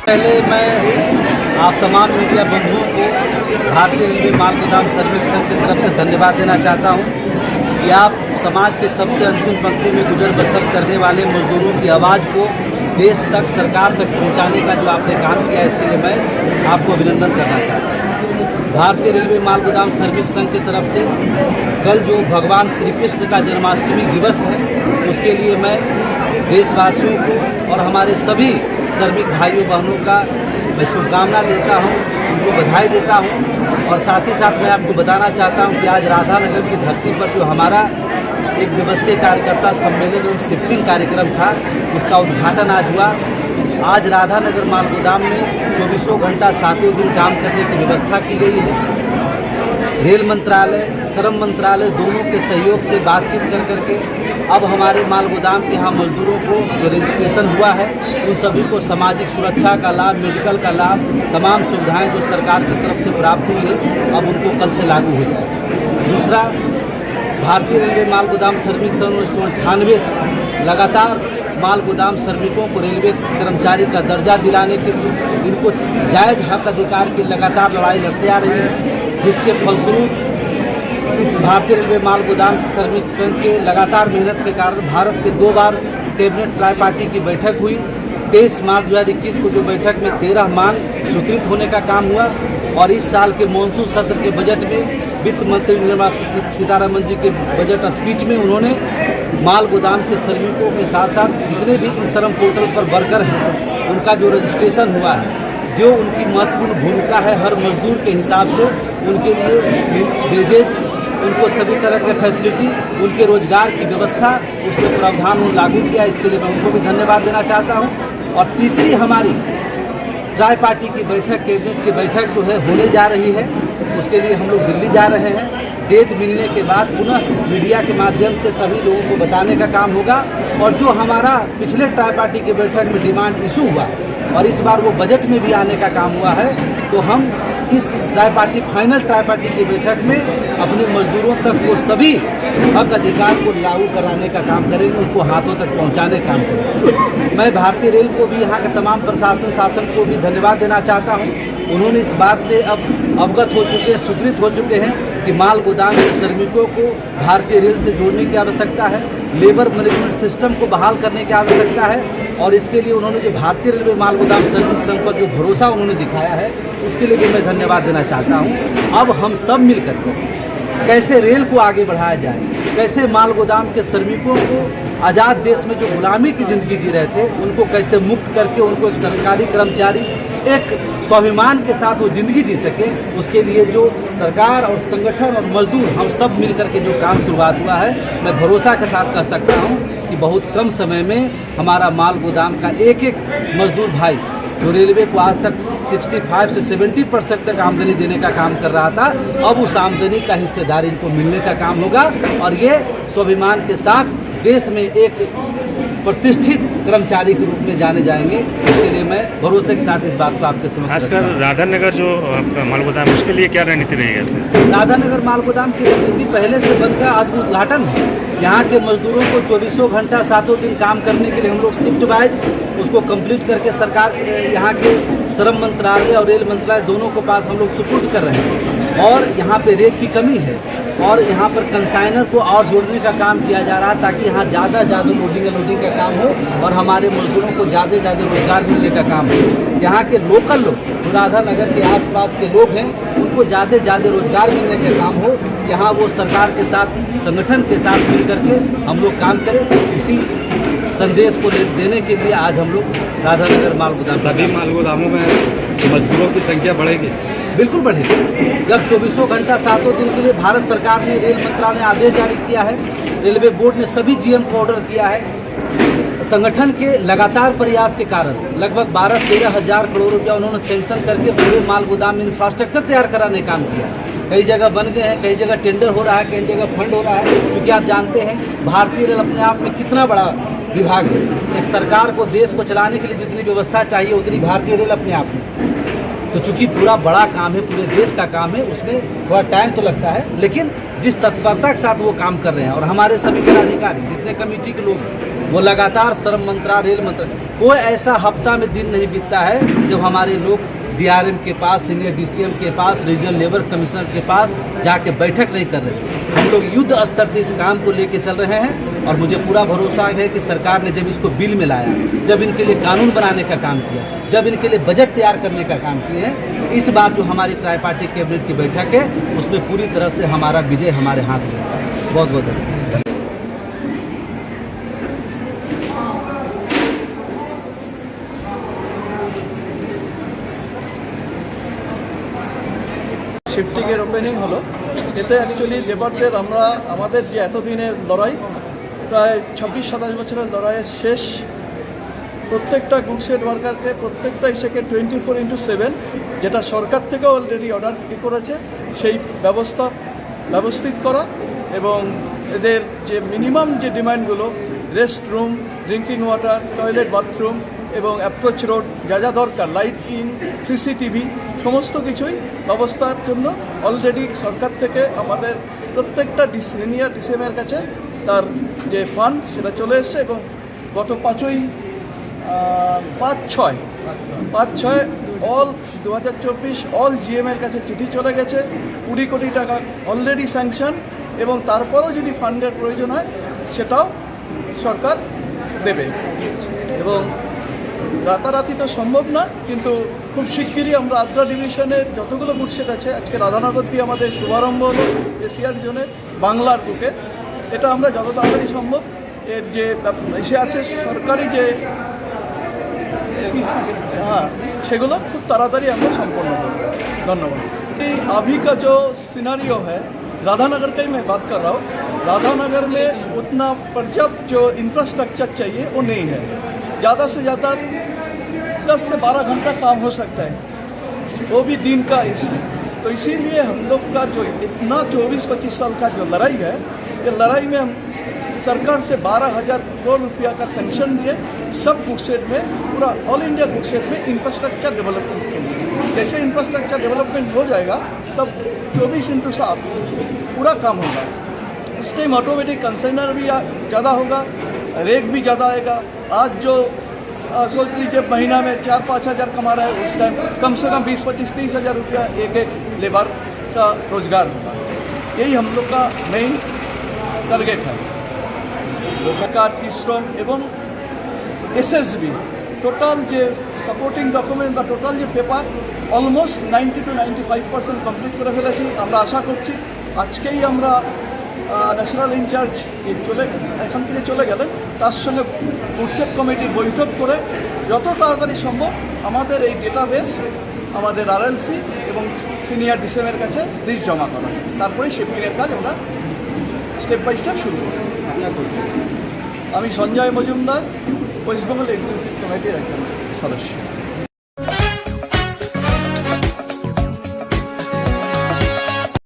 पहले मैं आप तमाम मीडिया बंधुओं को भारतीय रेलवे माल गोदाम श्रमिक संघ की तरफ से धन्यवाद देना चाहता हूं कि आप समाज के सबसे अंतिम पंक्ति में गुजर बसर करने वाले मजदूरों की आवाज़ को देश तक, सरकार तक पहुंचाने का जो आपने काम किया है, इसके लिए मैं आपको अभिनंदन करना चाहता हूँ। भारतीय रेलवे माल गोदाम श्रमिक संघ की तरफ से कल जो भगवान श्री कृष्ण का जन्माष्टमी दिवस है, उसके लिए मैं देशवासियों को और हमारे सभी श्रमिक भाइयों बहनों का मैं शुभकामना देता हूं, उनको बधाई देता हूं। और साथ ही साथ मैं आपको बताना चाहता हूं कि आज राधानगर की धरती पर जो हमारा एक दिवसीय कार्यकर्ता सम्मेलन और शिफ्टिंग कार्यक्रम था, उसका उद्घाटन आज हुआ। आज राधानगर माल गोदाम में 24 घंटा 7 दिन काम करने की व्यवस्था की गई है। रेल मंत्रालय, श्रम मंत्रालय दोनों के सहयोग से बातचीत कर करके अब हमारे माल गोदाम के यहाँ मजदूरों को जो रजिस्ट्रेशन हुआ है, उन सभी को सामाजिक सुरक्षा का लाभ, मेडिकल का लाभ, तमाम सुविधाएं जो सरकार की तरफ से प्राप्त हुई है, अब उनको कल से लागू हो जाए। दूसरा, भारतीय रेलवे माल गोदाम श्रमिक संघ 1998 से लगातार माल गोदाम श्रमिकों को रेलवे कर्मचारी का दर्जा दिलाने के लिए, इनको जायज़ हक अधिकार की लगातार लड़ाई लड़ते आ रही है, जिसके फलस्वरूप इस भारतीय रेलवे माल गोदाम श्रमिक संघ के लगातार मेहनत के कारण भारत के 2 बार कैबिनेट ट्राईपार्टी की बैठक हुई। 23 मार्च 2021 को जो बैठक में 13 मांग स्वीकृत होने का काम हुआ और इस साल के मानसून सत्र के बजट में वित्त मंत्री निर्मला सीतारमण जी के बजट स्पीच में उन्होंने माल गोदाम के श्रमिकों के साथ साथ जितने भी इस श्रम पोर्टल पर वर्कर हैं, उनका जो रजिस्ट्रेशन हुआ है, जो उनकी महत्वपूर्ण भूमिका है हर मजदूर के हिसाब से, उनके लिए वेजेज, उनको सभी तरह के फैसिलिटी, उनके रोजगार की व्यवस्था, उसमें प्रावधान लागू किया। इसके लिए मैं उनको भी धन्यवाद देना चाहता हूं। और तीसरी हमारी ट्राई पार्टी की बैठक, कैबिनेट की बैठक जो है होने जा रही है, उसके लिए हम लोग दिल्ली जा रहे हैं। डेट मिलने के बाद पुनः मीडिया के माध्यम से सभी लोगों को बताने का काम होगा। और जो हमारा पिछले ट्राई पार्टी की बैठक में डिमांड इशू हुआ और इस बार वो बजट में भी आने का काम हुआ है, तो हम इस फाइनल ट्राई पार्टी की बैठक में अपने मजदूरों तक वो सभी हक अधिकार को लागू कराने का काम करेंगे, उनको हाथों तक पहुंचाने का काम करेंगे। मैं भारतीय रेल को भी, यहाँ के तमाम प्रशासन शासन को भी धन्यवाद देना चाहता हूँ। उन्होंने इस बात से अब अवगत हो चुके हैं, स्वीकृत हो चुके हैं कि माल गोदाम के श्रमिकों को भारतीय रेल से जोड़ने की आवश्यकता है, लेबर मैनेजमेंट सिस्टम को बहाल करने की आवश्यकता है। और इसके लिए उन्होंने जो भारतीय रेलवे माल गोदाम श्रमिक संघ पर जो भरोसा उन्होंने दिखाया है, इसके लिए भी मैं धन्यवाद देना चाहता हूँ। अब हम सब मिल करके कैसे रेल को आगे बढ़ाया जाए, कैसे माल गोदाम के श्रमिकों को आज़ाद देश में जो गुलामी की ज़िंदगी जी रहे थे, उनको कैसे मुक्त करके उनको एक सरकारी कर्मचारी एक स्वाभिमान के साथ वो ज़िंदगी जी सके, उसके लिए जो सरकार और संगठन और मजदूर हम सब मिल करके जो काम शुरुआत हुआ है, मैं भरोसा के साथ कह सकता हूँ कि बहुत कम समय में हमारा माल गोदाम का एक एक मजदूर भाई जो रेलवे को आज तक 65 से 70% तक आमदनी देने का काम कर रहा था, अब उस आमदनी का हिस्सेदारी इनको मिलने का काम होगा। और ये स्वाभिमान के साथ देश में एक प्रतिष्ठित कर्मचारी के रूप में जाने जाएंगे। इसके लिए मैं भरोसे के साथ इस बात को आपके समक्ष खासकर राधानगर जो माल गोदाम, उसके लिए क्या रणनीति रहेगी? राधानगर माल गोदाम की रणनीति पहले से बन का आज उद्घाटन है। यहाँ के मजदूरों को 24 घंटा 7 दिन काम करने के लिए हम लोग शिफ्ट वाइज उसको कंप्लीट करके सरकार यहाँ के श्रम मंत्रालय और रेल मंत्रालय दोनों को पास हम लोग सुपुर्द कर रहे हैं। और यहाँ पे रेट की कमी है और यहाँ पर कंसाइनर को और जोड़ने का काम किया जा रहा है, ताकि यहाँ ज़्यादा लोडिंग अनलोडिंग का काम हो और हमारे मजदूरों को ज़्यादा रोजगार मिलने का काम हो। यहाँ के लोकल लोग, राधानगर के आसपास के लोग हैं, उनको ज़्यादा रोजगार मिलने का काम हो। यहाँ वो सरकार के साथ, संगठन के साथ मिल करके हम लोग काम करें। इसी संदेश को देने के लिए आज हम लोग राधानगर माल गोदाम, सभी माल गोदामों में मजदूरों की संख्या बढ़ेगी? बिल्कुल बढ़ेगी। जब 24 घंटा 7 दिन के लिए भारत सरकार ने, रेल मंत्रालय ने आदेश जारी किया है, रेलवे बोर्ड ने सभी जीएम को ऑर्डर किया है, संगठन के लगातार प्रयास के कारण लगभग 12-13 हज़ार करोड़ रुपया उन्होंने सैंक्शन करके पूरे माल गोदाम में इंफ्रास्ट्रक्चर तैयार कराने का काम किया। कई जगह बन गए हैं, कई जगह टेंडर हो रहा है, कई जगह फंड हो रहा है। क्योंकि आप जानते हैं भारतीय रेल अपने आप में कितना बड़ा विभाग है। एक सरकार को, देश को चलाने के लिए जितनी व्यवस्था चाहिए उतनी भारतीय रेल अपने आप में, तो चूंकि पूरा बड़ा काम है, पूरे देश का काम है, उसमें थोड़ा टाइम तो लगता है, लेकिन जिस तत्परता के साथ वो काम कर रहे हैं और हमारे सभी पदाधिकारी, जितने कमेटी के लोग वो लगातार श्रम मंत्रालय, रेल मंत्रालय, कोई ऐसा हफ्ता में दिन नहीं बीतता है जब हमारे लोग डीआरएम के पास, सीनियर डीसीएम के पास, रीजनल लेबर कमिश्नर के पास जाके बैठक नहीं कर रहे। हम लोग युद्ध स्तर से इस काम को लेके चल रहे हैं और मुझे पूरा भरोसा है कि सरकार ने जब इसको बिल में लाया, जब इनके लिए कानून बनाने का काम किया, जब इनके लिए बजट तैयार करने का काम किए हैं, तो इस बार जो हमारी ट्राईपार्टी कैबिनेट की बैठक है उसमें पूरी तरह से हमारा विजय हमारे हाथ में है। बहुत बहुत धन्यवाद। শিফটিংয়ের ওপেনিং হলো। এতে অ্যাকচুয়ালি লেবারদের আমরা আমাদের যে এতদিনের লড়াই, প্রায় 26-27 বছরের লড়াইয়ের শেষ। প্রত্যেকটা গুডসের ওয়ার্কারকে প্রত্যেকটা ইসেকে 24x7, যেটা সরকার থেকেও অলরেডি অর্ডার করেছে, সেই ব্যবস্থিত করা এবং এদের যে মিনিমাম যে ডিমান্ডগুলো, rest room, drinking water, toilet, bathroom এবং অ্যাপ্রোচ রোড, যা যা দরকার, লাইটিং, সিসিটিভি, সমস্ত কিছুই ব্যবস্থার জন্য অলরেডি সরকার থেকে আমাদের প্রত্যেকটা সিনিয়র ডিসিএমের কাছে তার যে ফান্ড সেটা চলে এসছে এবং গত 5/6 অল 2024 অল জিএমের কাছে চিঠি চলে গেছে। 20 কোটি টাকা অলরেডি স্যাংশন এবং তারপরেও যদি ফান্ডের প্রয়োজন হয় সেটাও সরকার দেবে। এবং রাতারাতি তো সম্ভব না, কিন্তু খুব শিগগিরই আমরা আদ্রা ডিভিশনের যতগুলো বুকসেট আছে, আজকে রাধানগর দিয়ে আমাদের শুভারম্ভ হলো এশিয়ার জোনের বাংলার বুকে। এটা আমরা যত তাড়াতাড়ি সম্ভব এর যে এসে আছে সরকারি যে সেগুলো খুব তাড়াতাড়ি আমরা সম্পন্ন করব। धन्यवाद। अभी का जो सिनारियो है, राधानगर का ही मैं बात कर रहा हूँ, राधानगर में उतना पर्याप्त जो इंफ्रास्ट्रक्चर चाहिए वो नहीं है। ज़्यादा से ज़्यादा 10 से 12 घंटा काम हो सकता है, वो भी दिन का इसमें। तो इसीलिए हम लोग का जो इतना 24-25 साल का जो लड़ाई है, ये लड़ाई में हम सरकार से 12,000 करोड़ रुपया का सैंक्शन दिए सब गुडसेट में, पूरा ऑल इंडिया गुडसेट में इंफ्रास्ट्रक्चर डेवलपमेंट के लिए। जैसे इंफ्रास्ट्रक्चर डेवलपमेंट हो जाएगा तब 24x7 पूरा काम होगा। उस टाइम ऑटोमेटिक कंसाइनर भी ज़्यादा होगा, रेक भी ज़्यादा आएगा। आज जो सोच लीजिए महीना में 4-5 हज़ार कमा रहा है, उस टाइम कम से कम 20-25-30 हज़ार रुपया एक लेबर का रोजगार होगा। यही हम लोग का मेन टारगेट है। सरकार श्रम एवं एसएसबी টোটাল যে সাপোর্টিং ডকুমেন্ট বা টোটাল যে পেপার অলমোস্ট 90 to 95% কমপ্লিট করে ফেলেছি। আমরা আশা করছি আজকেই আমরা ন্যাশনাল ইনচার্জ যে এখান থেকে চলে গেলেন তার সঙ্গে গুডসেট কমিটির বৈঠক করে যত তাড়াতাড়ি সম্ভব আমাদের এই ডেটাবেস, আমাদের আরএলসি এবং সিনিয়র ডিসিএমের কাছে লিস্ট জমা করা, তারপরে শিফটিংয়ের কাজ আমরা স্টেপ বাই স্টেপ শুরু করব। আমি সঞ্জয় মজুমদার, ওয়েস্ট বেঙ্গল এক্সিকিউটিভ কমিটির একজন সদস্য।